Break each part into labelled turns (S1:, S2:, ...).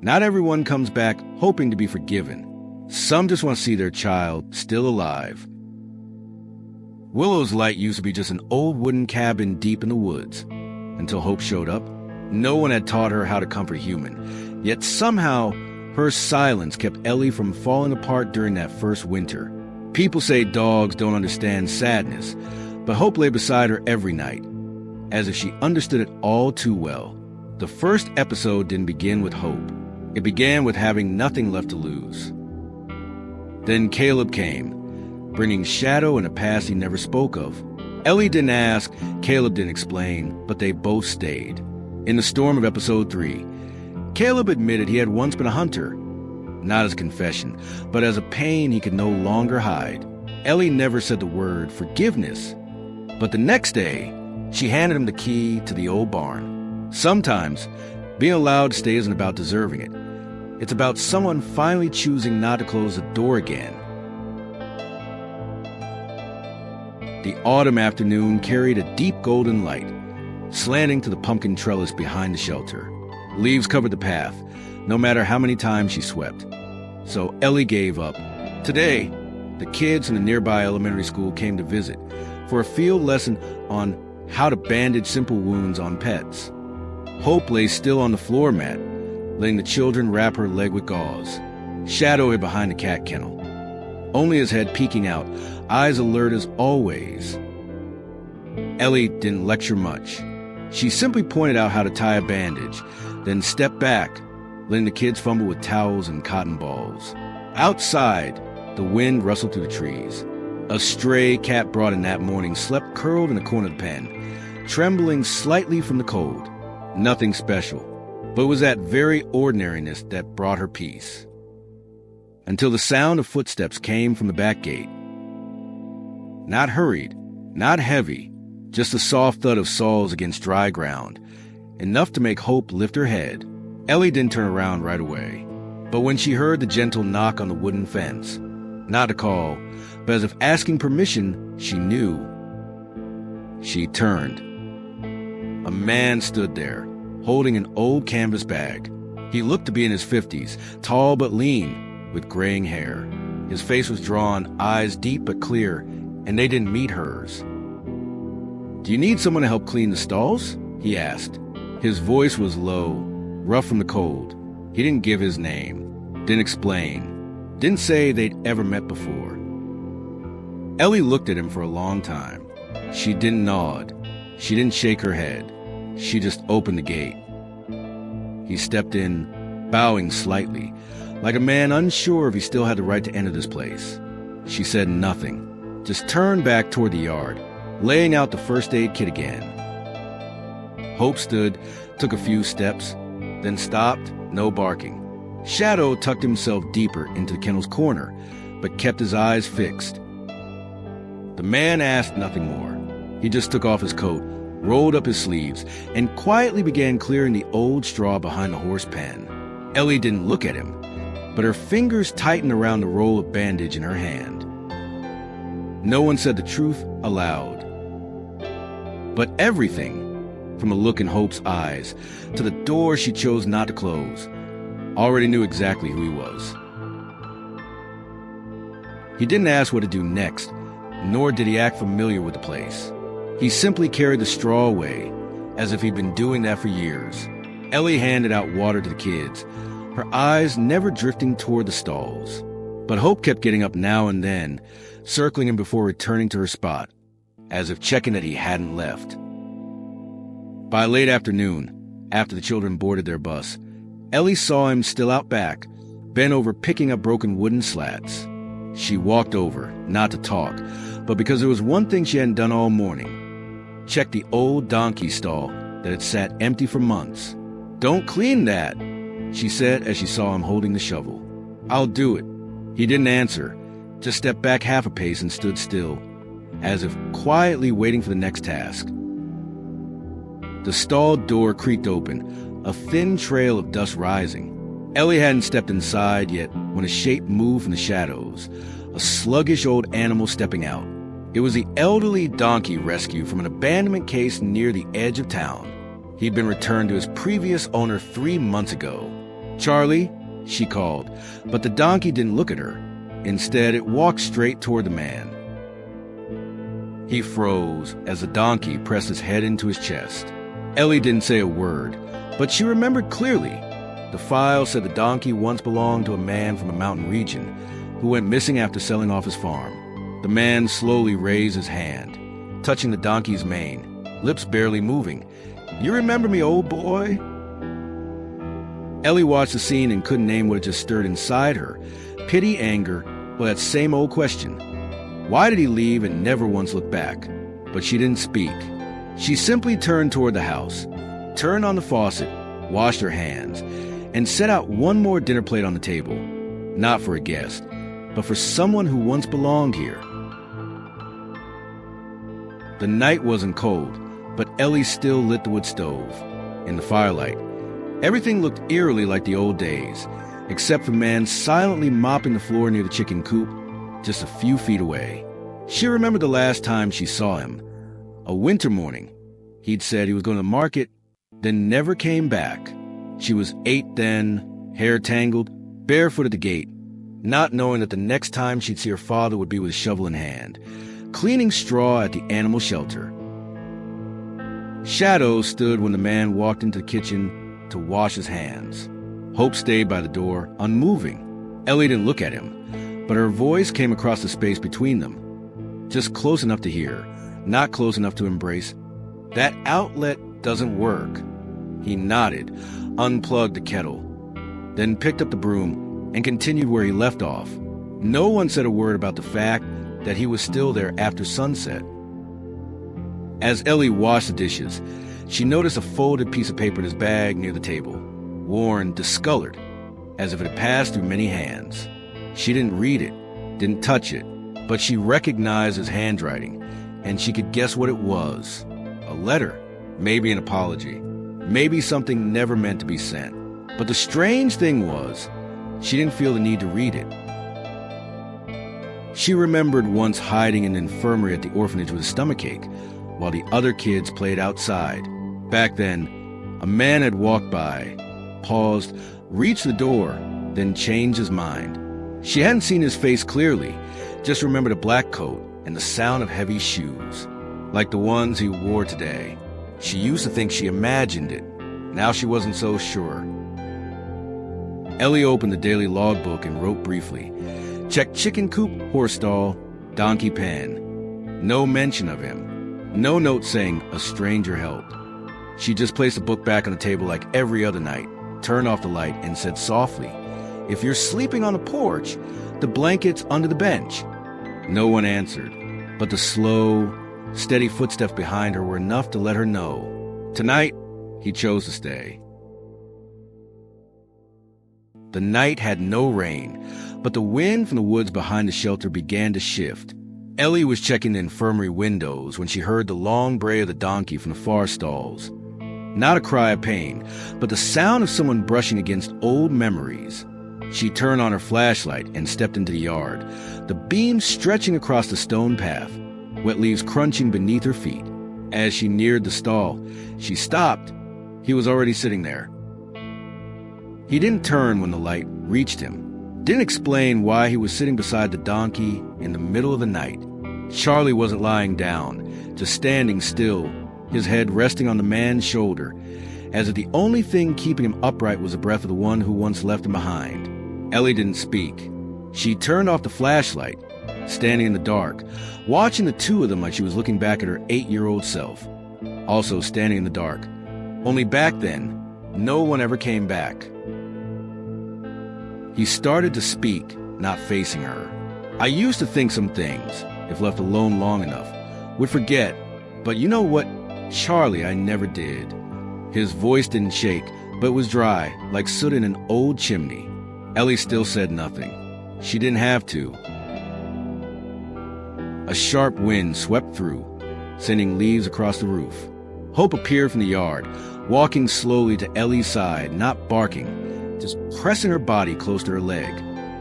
S1: Not everyone comes back hoping to be forgiven. Some just want to see their child still alive. Willow's light used to be just an old wooden cabin deep in the woods. Until Hope showed up, no one had taught her how to comfort human. Yet somehow, her silence kept Ellie from falling apart during that first winter. People say dogs don't understand sadness, but Hope lay beside her every night, as if she understood it all too well. The first episode didn't begin with hope. It began with having nothing left to lose. Then Caleb came, bringing shadow and a past he never spoke of. Ellie didn't ask, Caleb didn't explain, but they both stayed. In the storm of episode 3, Caleb admitted he had once been a hunter, not as a confession, but as a pain he could no longer hide. Ellie never said the word forgiveness, but the next day, she handed him the key to the old barn. Sometimes, being allowed to stay isn't about deserving it. It's about someone finally choosing not to close the door again. The autumn afternoon carried a deep golden light, slanting to the pumpkin trellis behind the shelter. Leaves covered the path, no matter how many times she swept. So Ellie gave up. Today, the kids in the nearby elementary school came to visit for a field lesson on how to bandage simple wounds on pets. Hope lay still on the floor mat, letting the children wrap her leg with gauze. Shadow hid behind the cat kennel, only his head peeking out, eyes alert as always. Ellie didn't lecture much. She simply pointed out how to tie a bandage, then stepped back, letting the kids fumble with towels and cotton balls. Outside, the wind rustled through the trees. A stray cat brought in that morning slept curled in the corner of the pen, trembling slightly from the cold. Nothing special, but it was that very ordinariness that brought her peace. Until the sound of footsteps came from the back gate. Not hurried, not heavy, just the soft thud of soles against dry ground, enough to make Hope lift her head. Ellie didn't turn around right away, but when she heard the gentle knock on the wooden fence, not a call, but as if asking permission, she knew. She turned. A man stood there, holding an old canvas bag. He looked to be in his 50s, tall but lean, with graying hair. His face was drawn, eyes deep but clear, and they didn't meet hers. "Do you need someone to help clean the stalls?" he asked. His voice was low, rough from the cold. He didn't give his name, didn't explain, didn't say they'd ever met before. Ellie looked at him for a long time. She didn't nod. She didn't shake her head. She just opened the gate. He stepped in, bowing slightly, like a man unsure if he still had the right to enter this place. She said nothing, just turned back toward the yard, laying out the first aid kit again. Hope stood, took a few steps, then stopped, no barking. Shadow tucked himself deeper into the kennel's corner, but kept his eyes fixed. The man asked nothing more. He just took off his coat, rolled up his sleeves, and quietly began clearing the old straw behind the horse pen. Ellie didn't look at him, but her fingers tightened around the roll of bandage in her hand. No one said the truth aloud. But everything, from a look in Hope's eyes to the door she chose not to close, already knew exactly who he was. He didn't ask what to do next, nor did he act familiar with the place. He simply carried the straw away, as if he'd been doing that for years. Ellie handed out water to the kids, her eyes never drifting toward the stalls. But Hope kept getting up now and then, circling him before returning to her spot, as if checking that he hadn't left. By late afternoon, after the children boarded their bus, Ellie saw him still out back, bent over picking up broken wooden slats. She walked over, not to talk, but because there was one thing she hadn't done all morning. Check the old donkey stall that had sat empty for months. "Don't clean that," she said as she saw him holding the shovel. "I'll do it." He didn't answer, just stepped back half a pace and stood still, as if quietly waiting for the next task. The stall door creaked open, a thin trail of dust rising. Ellie hadn't stepped inside yet when a shape moved from the shadows, a sluggish old animal stepping out. It was the elderly donkey rescued from an abandonment case near the edge of town. He'd been returned to his previous owner 3 months ago. "Charlie," she called, but the donkey didn't look at her. Instead, it walked straight toward the man. He froze as the donkey pressed his head into his chest. Ellie didn't say a word, but she remembered clearly. The file said the donkey once belonged to a man from a mountain region who went missing after selling off his farm. The man slowly raised his hand, touching the donkey's mane, lips barely moving. "You remember me, old boy?" Ellie watched the scene and couldn't name what had just stirred inside her. Pity, anger, or that same old question. Why did he leave and never once look back? But she didn't speak. She simply turned toward the house, turned on the faucet, washed her hands, and set out one more dinner plate on the table. Not for a guest, but for someone who once belonged here. The night wasn't cold, but Ellie still lit the wood stove. In the firelight, everything looked eerily like the old days, except for a man silently mopping the floor near the chicken coop, just a few feet away. She remembered the last time she saw him. A winter morning. He'd said he was going to the market, then never came back. She was 8 then, hair tangled, barefoot at the gate, not knowing that the next time she'd see her father would be with a shovel in hand, cleaning straw at the animal shelter. Shadows stood when the man walked into the kitchen to wash his hands. Hope stayed by the door, unmoving. Ellie didn't look at him, but her voice came across the space between them. Just close enough to hear, not close enough to embrace. "That outlet doesn't work." He nodded, unplugged the kettle, then picked up the broom and continued where he left off. No one said a word about the fact that he was still there after sunset. As Ellie washed the dishes, she noticed a folded piece of paper in his bag near the table, worn, discolored, as if it had passed through many hands. She didn't read it, didn't touch it, but she recognized his handwriting, and she could guess what it was. A letter, maybe an apology, maybe something never meant to be sent. But the strange thing was, she didn't feel the need to read it. She remembered once hiding in an infirmary at the orphanage with a stomachache, while the other kids played outside. Back then, a man had walked by, paused, reached the door, then changed his mind. She hadn't seen his face clearly, just remembered a black coat and the sound of heavy shoes, like the ones he wore today. She used to think she imagined it. Now she wasn't so sure. Ellie opened the daily logbook and wrote briefly. Checked chicken coop, horse stall, donkey pen. No mention of him. No note saying a stranger helped. She just placed the book back on the table like every other night, turned off the light, and said softly, "If you're sleeping on the porch, the blanket's under the bench." No one answered, but the slow, steady footsteps behind her were enough to let her know. Tonight, he chose to stay. The night had no rain, but the wind from the woods behind the shelter began to shift. Ellie was checking the infirmary windows when she heard the long bray of the donkey from the far stalls. Not a cry of pain, but the sound of someone brushing against old memories. She turned on her flashlight and stepped into the yard, the beam stretching across the stone path, wet leaves crunching beneath her feet. As she neared the stall, she stopped. He was already sitting there. He didn't turn when the light reached him. Didn't explain why he was sitting beside the donkey in the middle of the night. Charlie wasn't lying down, just standing still, his head resting on the man's shoulder, as if the only thing keeping him upright was the breath of the one who once left him behind. Ellie didn't speak. She turned off the flashlight, standing in the dark, watching the two of them like she was looking back at her 8-year-old self. Also standing in the dark. Only back then, no one ever came back. He started to speak, not facing her. "I used to think some things, if left alone long enough, would forget. But you know what, Charlie, I never did." His voice didn't shake, but was dry, like soot in an old chimney. Ellie still said nothing. She didn't have to. A sharp wind swept through, sending leaves across the roof. Hope appeared from the yard, walking slowly to Ellie's side, not barking, just pressing her body close to her leg.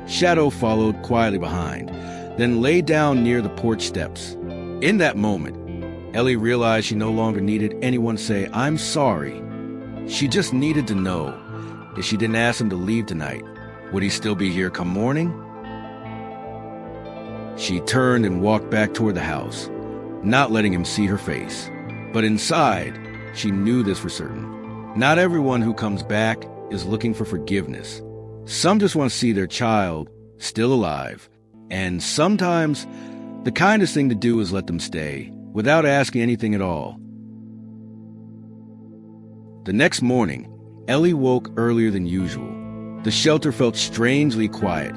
S1: Shadow followed quietly behind, then lay down near the porch steps. In that moment, Ellie realized she no longer needed anyone to say, "I'm sorry." She just needed to know If she didn't ask him to leave tonight, would he still be here come morning? She turned and walked back toward the house, not letting him see her face. But inside, she knew this for certain. Not everyone who comes back is looking for forgiveness. Some just want to see their child still alive. And sometimes, the kindest thing to do is let them stay, without asking anything at all. The next morning, Ellie woke earlier than usual. The shelter felt strangely quiet,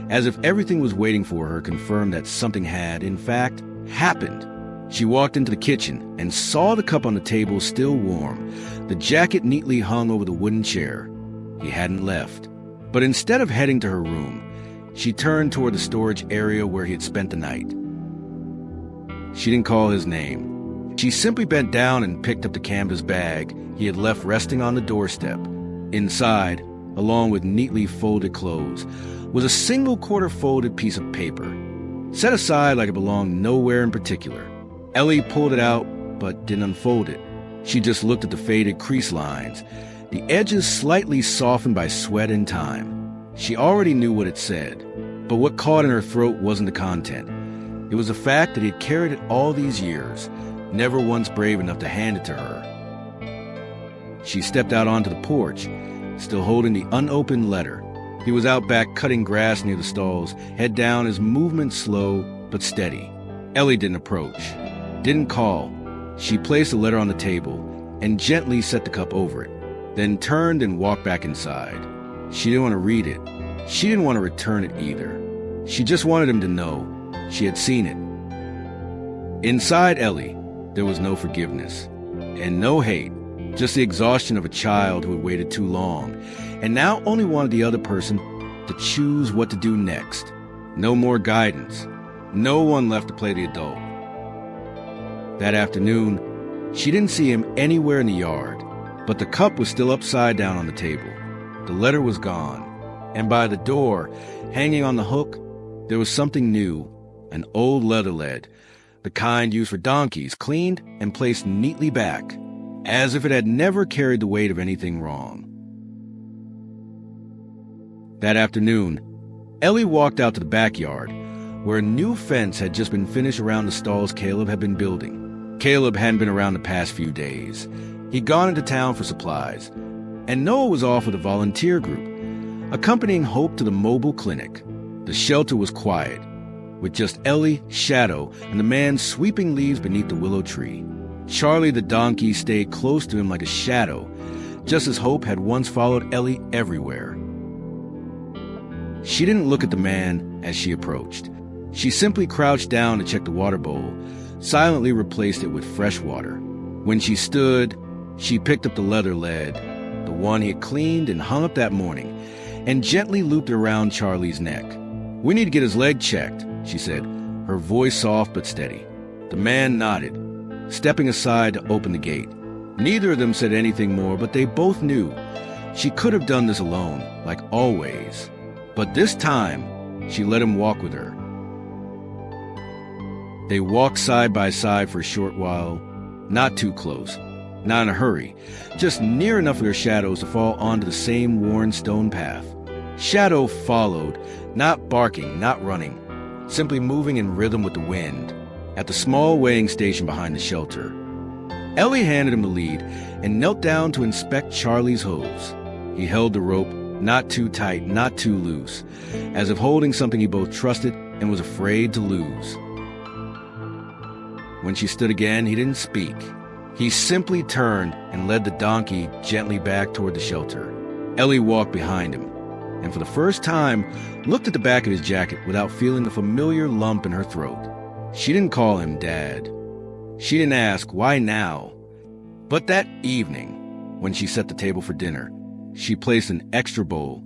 S1: as if everything was waiting for her confirmed that something had, in fact, happened. She walked into the kitchen and saw the cup on the table still warm, the jacket neatly hung over the wooden chair. He hadn't left. But instead of heading to her room, she turned toward the storage area where he had spent the night. She didn't call his name. She simply bent down and picked up the canvas bag he had left resting on the doorstep. Inside, along with neatly folded clothes, was a single quarter-folded piece of paper, set aside like it belonged nowhere in particular. Ellie pulled it out, but didn't unfold it. She just looked at the faded crease lines, the edges slightly softened by sweat and time. She already knew what it said, but what caught in her throat wasn't the content. It was the fact that he had carried it all these years, never once brave enough to hand it to her. She stepped out onto the porch, still holding the unopened letter. He was out back cutting grass near the stalls, head down, his movement slow but steady. Ellie didn't approach, didn't call. She placed the letter on the table and gently set the cup over it, then turned and walked back inside. She didn't want to read it. She didn't want to return it either. She just wanted him to know she had seen it. Inside Ellie, there was no forgiveness and no hate, just the exhaustion of a child who had waited too long and now only wanted the other person to choose what to do next. No more guidance. No one left to play the adult. That afternoon, she didn't see him anywhere in the yard, but the cup was still upside down on the table. The letter was gone, and by the door, hanging on the hook, there was something new, an old leather lead, the kind used for donkeys, cleaned and placed neatly back, as if it had never carried the weight of anything wrong. That afternoon, Ellie walked out to the backyard, where a new fence had just been finished around the stalls Caleb had been building. Caleb hadn't been around the past few days. He'd gone into town for supplies, and Noah was off with a volunteer group, accompanying Hope to the mobile clinic. The shelter was quiet, with just Ellie, Shadow, and the man sweeping leaves beneath the willow tree. Charlie the donkey stayed close to him like a shadow, just as Hope had once followed Ellie everywhere. She didn't look at the man as she approached. She simply crouched down to check the water bowl, silently replaced it with fresh water. When she stood, she picked up the leather lead, the one he had cleaned and hung up that morning, and gently looped it around Charlie's neck. "We need to get his leg checked," she said, her voice soft but steady. The man nodded, stepping aside to open the gate. Neither of them said anything more, but they both knew she could have done this alone, like always. But this time, she let him walk with her. They walked side by side for a short while, not too close, not in a hurry, just near enough for their shadows to fall onto the same worn stone path. Shadow followed, not barking, not running, simply moving in rhythm with the wind, at the small weighing station behind the shelter. Ellie handed him the lead and knelt down to inspect Charlie's hooves. He held the rope, not too tight, not too loose, as if holding something he both trusted and was afraid to lose. When she stood again, he didn't speak. He simply turned and led the donkey gently back toward the shelter. Ellie walked behind him, and for the first time, looked at the back of his jacket without feeling the familiar lump in her throat. She didn't call him Dad. She didn't ask, why now? But that evening, when she set the table for dinner, she placed an extra bowl.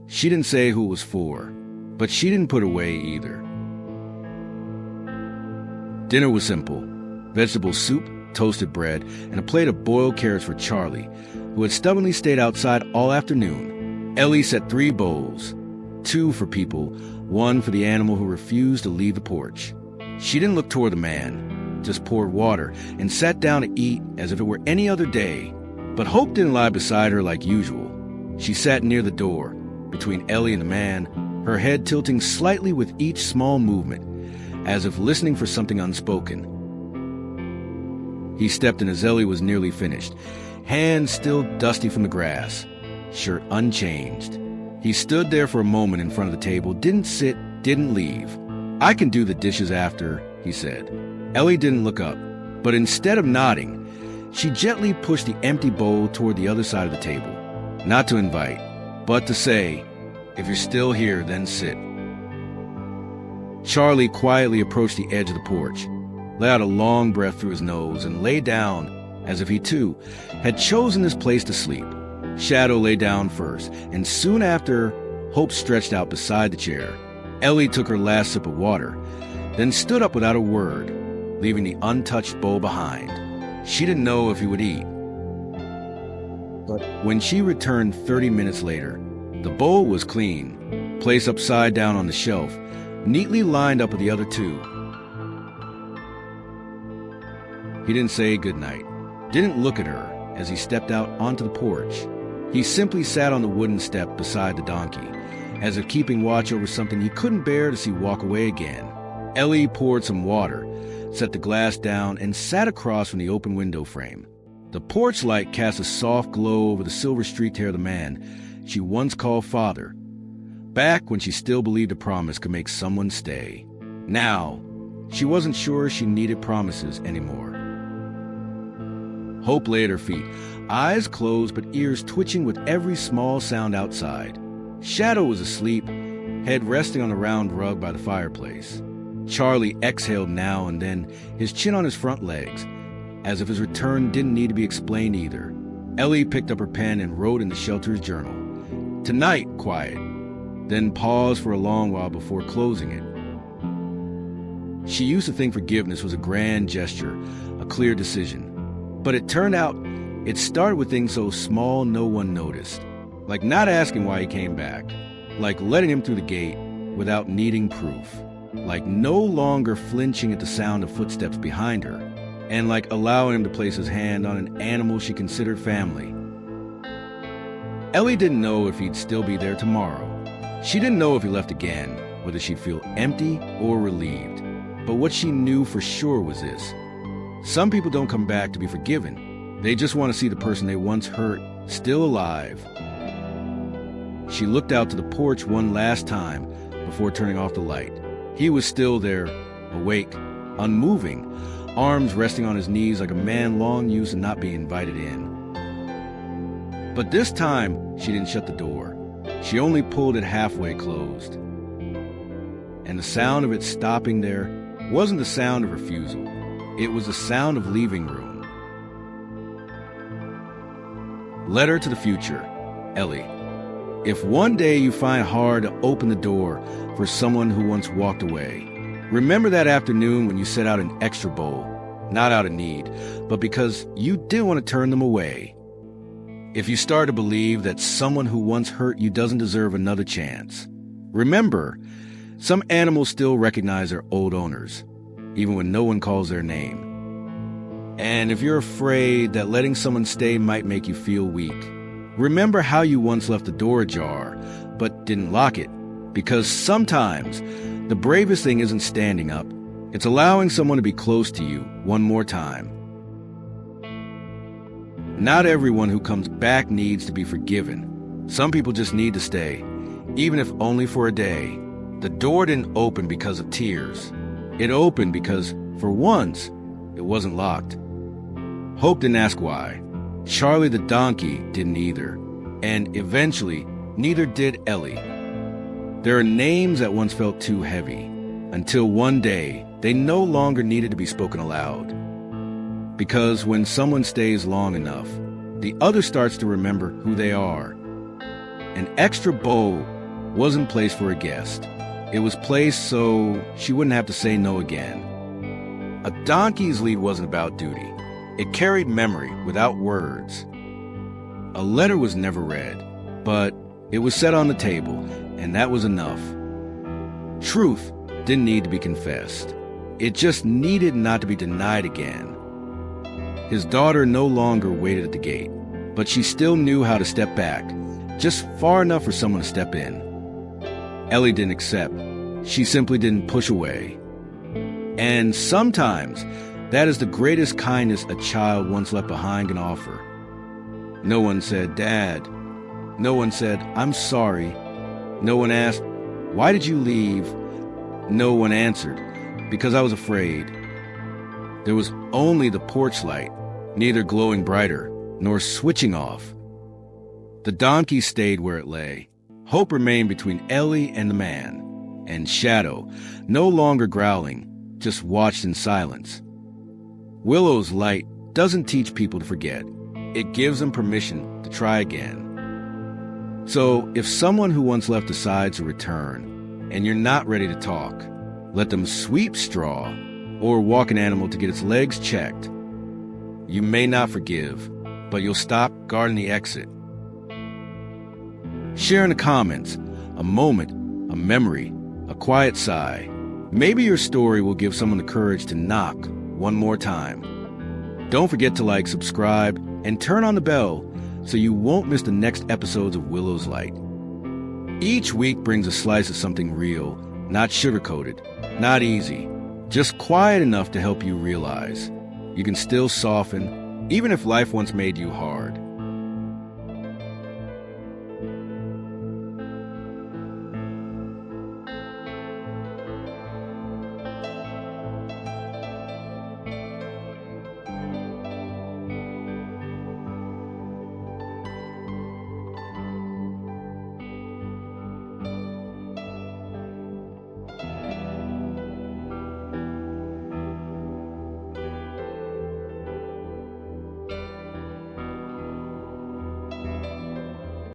S1: She didn't say who it was for, but she didn't put away either. Dinner was simple: vegetable soup, toasted bread, and a plate of boiled carrots for Charlie, who had stubbornly stayed outside all afternoon. Ellie set 3 bowls, 2 for people, 1 for the animal who refused to leave the porch. She didn't look toward the man, just poured water and sat down to eat as if it were any other day. But Hope didn't lie beside her like usual. She sat near the door, between Ellie and the man, her head tilting slightly with each small movement, as if listening for something unspoken. He stepped in as Ellie was nearly finished, hands still dusty from the grass, shirt unchanged. He stood there for a moment in front of the table, didn't sit, didn't leave. "I can do the dishes after," he said. Ellie didn't look up, but instead of nodding, she gently pushed the empty bowl toward the other side of the table. Not to invite, but to say, "If you're still here, then sit." Charlie quietly approached the edge of the porch, let out a long breath through his nose, and lay down as if he, too, had chosen this place to sleep. Shadow lay down first, and soon after, Hope stretched out beside the chair. Ellie took her last sip of water, then stood up without a word, leaving the untouched bowl behind. She didn't know if he would eat. But when she returned 30 minutes later, the bowl was clean, placed upside down on the shelf, neatly lined up with the other two. He didn't say goodnight, didn't look at her as he stepped out onto the porch. He simply sat on the wooden step beside the donkey, as if keeping watch over something he couldn't bear to see walk away again. Ellie poured some water, set the glass down, and sat across from the open window frame. The porch light cast a soft glow over the silver-streaked hair of the man she once called father, back when she still believed a promise could make someone stay. Now, she wasn't sure she needed promises anymore. Hope lay at her feet, eyes closed but ears twitching with every small sound outside. Shadow was asleep, head resting on the round rug by the fireplace. Charlie exhaled now and then, his chin on his front legs, as if his return didn't need to be explained either. Ellie picked up her pen and wrote in the shelter's journal. "Tonight, quiet," then paused for a long while before closing it. She used to think forgiveness was a grand gesture, a clear decision. But it turned out it started with things so small no one noticed, like not asking why he came back, like letting him through the gate without needing proof, like no longer flinching at the sound of footsteps behind her, and like allowing him to place his hand on an animal she considered family. Ellie didn't know if he'd still be there tomorrow. She didn't know if he left again, whether she'd feel empty or relieved. But what she knew for sure was this: some people don't come back to be forgiven. They just want to see the person they once hurt still alive. She looked out to the porch one last time before turning off the light. He was still there, awake, unmoving, arms resting on his knees like a man long used to not being invited in. But this time, she didn't shut the door. She only pulled it halfway closed. And the sound of it stopping there wasn't the sound of refusal. It was the sound of leaving room. Letter to the future, Ellie. If one day you find it hard to open the door for someone who once walked away, remember that afternoon when you set out an extra bowl, not out of need, but because you didn't want to turn them away. If you start to believe that someone who once hurt you doesn't deserve another chance, remember, some animals still recognize their old owners, even when no one calls their name. And if you're afraid that letting someone stay might make you feel weak, remember how you once left the door ajar, but didn't lock it. Because sometimes the bravest thing isn't standing up, it's allowing someone to be close to you one more time. Not everyone who comes back needs to be forgiven. Some people just need to stay, even if only for a day. The door didn't open because of tears. It opened because, for once, it wasn't locked. Hope didn't ask why. Charlie the donkey didn't either. And eventually, neither did Ellie. There are names that once felt too heavy, until one day they no longer needed to be spoken aloud. Because when someone stays long enough, the other starts to remember who they are. An extra bowl wasn't placed for a guest. It was placed so she wouldn't have to say no again. A donkey's lead wasn't about duty. It carried memory without words. A letter was never read, but it was set on the table, and that was enough. Truth didn't need to be confessed. It just needed not to be denied again. His daughter no longer waited at the gate. but she still knew how to step back, just far enough for someone to step in. Ellie didn't accept. She simply didn't push away. And sometimes, that is the greatest kindness a child once left behind can offer. No one said, "Dad." No one said, "I'm sorry." No one asked, "Why did you leave?" No one answered, "Because I was afraid." There was only the porch light, neither glowing brighter nor switching off. The donkey stayed where it lay. Hope remained between Ellie and the man, and Shadow, no longer growling, just watched in silence. Willow's light doesn't teach people to forget. It gives them permission to try again. So, if someone who once left decides to return, and you're not ready to talk, let them sweep straw or walk an animal to get its legs checked. You may not forgive, but you'll stop guarding the exit. Share in the comments a moment, a memory, a quiet sigh. Maybe your story will give someone the courage to knock one more time. Don't forget to like, subscribe, and turn on the bell so you won't miss the next episodes of Willow's Light. Each week brings a slice of something real, not sugar-coated, not easy, just quiet enough to help you realize you can still soften, even if life once made you hard.